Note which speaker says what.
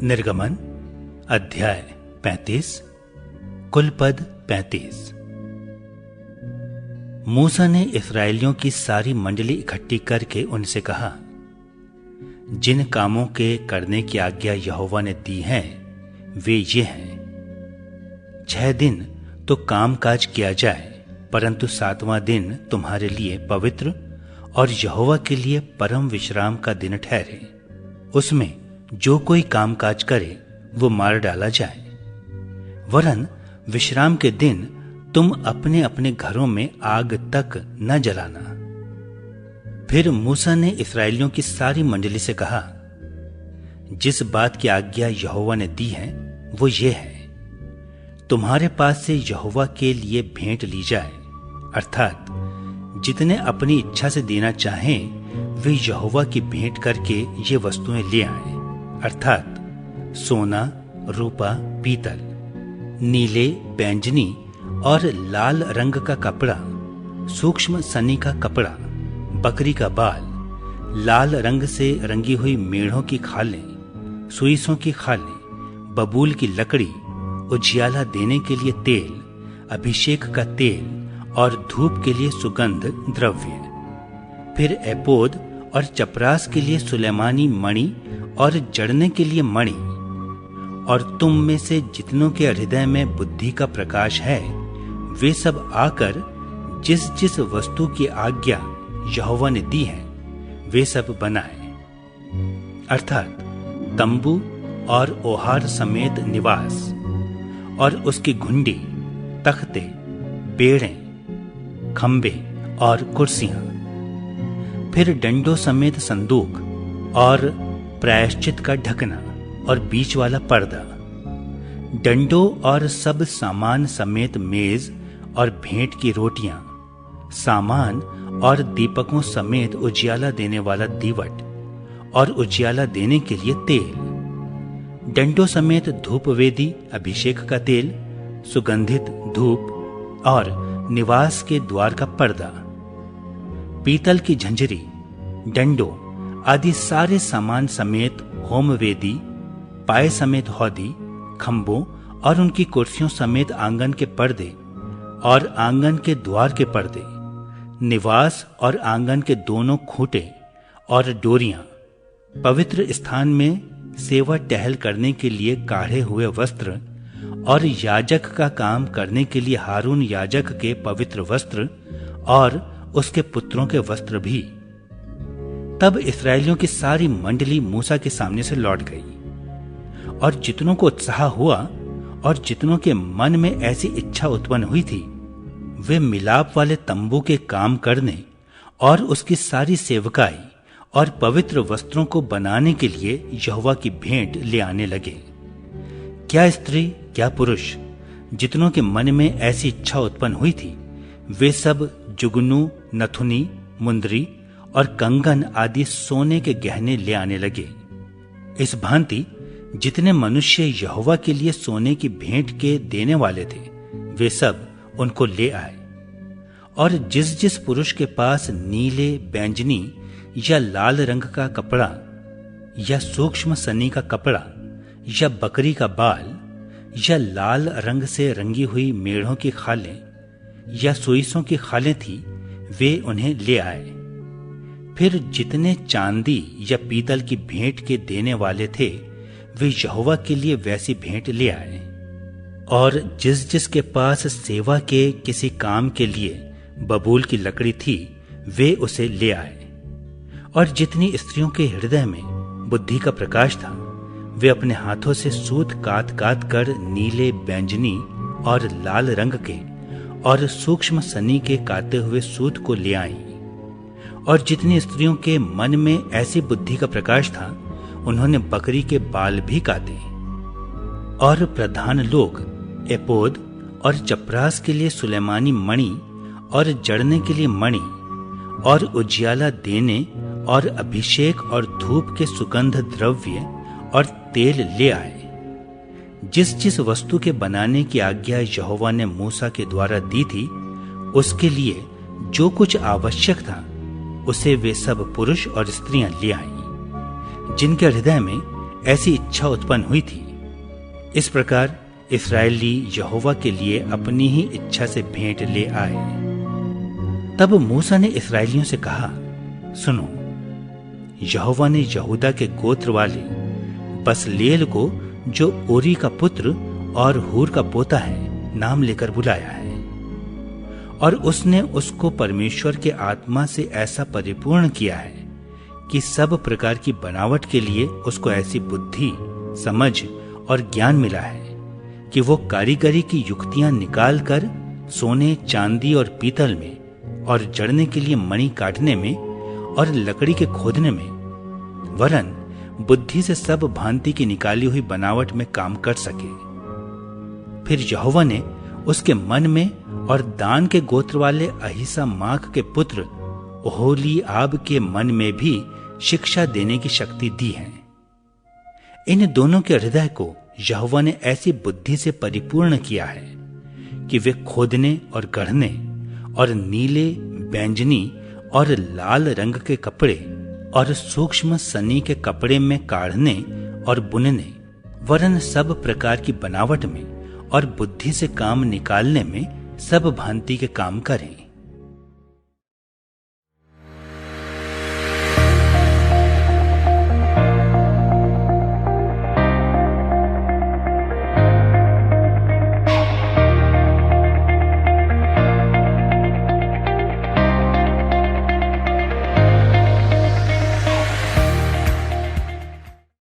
Speaker 1: निर्गमन अध्याय 35 कुलपद 35। मूसा ने इस्राएलियों की सारी मंडली इकट्ठी करके उनसे कहा, जिन कामों के करने की आज्ञा यहोवा ने दी है वे ये हैं। 6 दिन तो काम काज किया जाए, परंतु 7वां दिन तुम्हारे लिए पवित्र और यहोवा के लिए परम विश्राम का दिन ठहरे। उसमें जो कोई काम काज करे वो मार डाला जाए। वरन विश्राम के दिन तुम अपने अपने घरों में आग तक न जलाना। फिर मूसा ने इस्राएलियों की सारी मंडली से कहा, जिस बात की आज्ञा यहोवा ने दी है वो ये है, तुम्हारे पास से यहोवा के लिए भेंट ली जाए, अर्थात जितने अपनी इच्छा से देना चाहें वे यहोवा की भेंट करके ये वस्तुएं ले आए, अर्थात सोना, रूपा, पीतल, नीले, बैंजनी और लाल रंग का कपड़ा, सूक्ष्म सनी का कपड़ा, बकरी का बाल, लाल रंग से रंगी हुई मेढ़ों की खालें, सुईसों की खालें, बबूल की लकड़ी, उजियाला देने के लिए तेल, अभिषेक का तेल और धूप के लिए सुगंध द्रव्य। फिर एपोद और चपरास के लिए सुलेमानी मणि और जड़ने के लिए मणि। और तुम में से जितनों के हृदय में बुद्धि का प्रकाश है वे सब आकर जिस जिस वस्तु की आज्ञा यहोवा ने दी है वे सब बनाए, अर्थात तंबू और ओहार समेत निवास और उसकी घुंडी, तख्ते, बेड़ें, खंबे और कुर्सियां। फिर डंडों समेत संदूक और प्रायश्चित का ढकना और बीच वाला पर्दा, डंडों और सब सामान समेत मेज और भेंट की रोटियां, सामान और दीपकों समेत उजियाला देने वाला दीवट और उजियाला देने के लिए तेल, डंडों समेत धूप वेदी, अभिषेक का तेल, सुगंधित धूप और निवास के द्वार का पर्दा, पीतल की झंझरी, डंडों आदि सारे सामान समेत होम वेदी, पाए समेत हौदी, खंभों और उनकी कुर्सियों समेत आंगन के पर्दे और आंगन के द्वार के पर्दे, निवास और आंगन के दोनों खूंटे और डोरियां, पवित्र स्थान में सेवा टहल करने के लिए काढ़े हुए वस्त्र और याजक का काम करने के लिए हारून याजक के पवित्र वस्त्र और उसके पुत्रों के वस्त्र भी। तब इस्राएलियों की सारी मंडली मूसा के सामने से लौट गई, और जितनों को उत्साह हुआ और जितनों के मन में ऐसी इच्छा उत्पन्न हुई थी वे मिलाप वाले तंबू के काम करने और उसकी सारी सेवकाई और पवित्र वस्त्रों को बनाने के लिए यहोवा की भेंट ले आने लगे। क्या स्त्री क्या पुरुष, जितनों के मन में ऐसी इच्छा उत्पन्न हुई थी वे सब जुगनू, नथुनी, मुंदरी और कंगन आदि सोने के गहने ले आने लगे। इस भांति जितने मनुष्य यहोवा के लिए सोने की भेंट के देने वाले थे वे सब उनको ले आए। और जिस जिस पुरुष के पास नीले, बैंजनी या लाल रंग का कपड़ा या सूक्ष्म सनी का कपड़ा या बकरी का बाल या लाल रंग से रंगी हुई मेढ़ों की खालें या सुईसों की खालें थी वे उन्हें ले आए। फिर जितने चांदी या पीतल की भेंट के देने वाले थे वे यहोवा के लिए वैसी भेंट ले आए। और जिस जिस के पास सेवा के किसी काम के लिए बबूल की लकड़ी थी वे उसे ले आए। और जितनी स्त्रियों के हृदय में बुद्धि का प्रकाश था, वे अपने हाथों से सूत काट काट कर नीले, बैंगनी और लाल रंग के और सूक्ष्म सनी के काते हुए सूत को ले आईं। और जितनी स्त्रियों के मन में ऐसी बुद्धि का प्रकाश था, उन्होंने बकरी के बाल भी काटे। और प्रधान लोग एपोद और चपरास के लिए सुलेमानी मणि और जड़ने के लिए मणि और उजियाला देने और अभिषेक और धूप के सुगंध द्रव्य और तेल ले आए। जिस जिस वस्तु के बनाने की आज्ञा यहोवा ने मूसा के द्वारा दी थी, उसके लिए जो कुछ आवश्यक था, उसे वे सब पुरुष और स्त्रियां ले आईं, जिनके हृदय में ऐसी इच्छा उत्पन्न हुई थी। इस प्रकार इस्राएली यहोवा के लिए अपनी ही इच्छा से भेंट ले आए। तब मूसा ने इस्राएलियों से कहा, सुनो, यहोवा ने यहूदा के गोत्र वाले बसलेल को, जो ओरी का पुत्र और हूर का पोता है, नाम लेकर बुलाया है। और उसने उसको परमेश्वर के आत्मा से ऐसा परिपूर्ण किया है कि सब प्रकार की बनावट के लिए उसको ऐसी बुद्धि, समझ और ज्ञान मिला है कि वो कारीगरी की युक्तियां निकाल कर सोने, चांदी और पीतल में और जड़ने के लिए मणि काटने में और लकड़ी के खोदने में, वरन बुद्धि से सब भांति की निकाली हुई बनावट में काम कर सके। फिर यहोवा ने उसके मन में और दान के गोत्र वाले अहीसा माख के पुत्र ओहोलीआब के मन में भी शिक्षा देने की शक्ति दी है। इन दोनों के हृदय को यहोवा ने ऐसी बुद्धि से परिपूर्ण किया है कि वे खोदने और गढ़ने और नीले, बैंगनी और लाल रंग के कपड़े और सूक्ष्म सनी के कपड़े में काढ़ने और बुनने, वरन सब प्रकार की बनावट में और बुद्धि से काम निकालने में सब भांति के काम करें।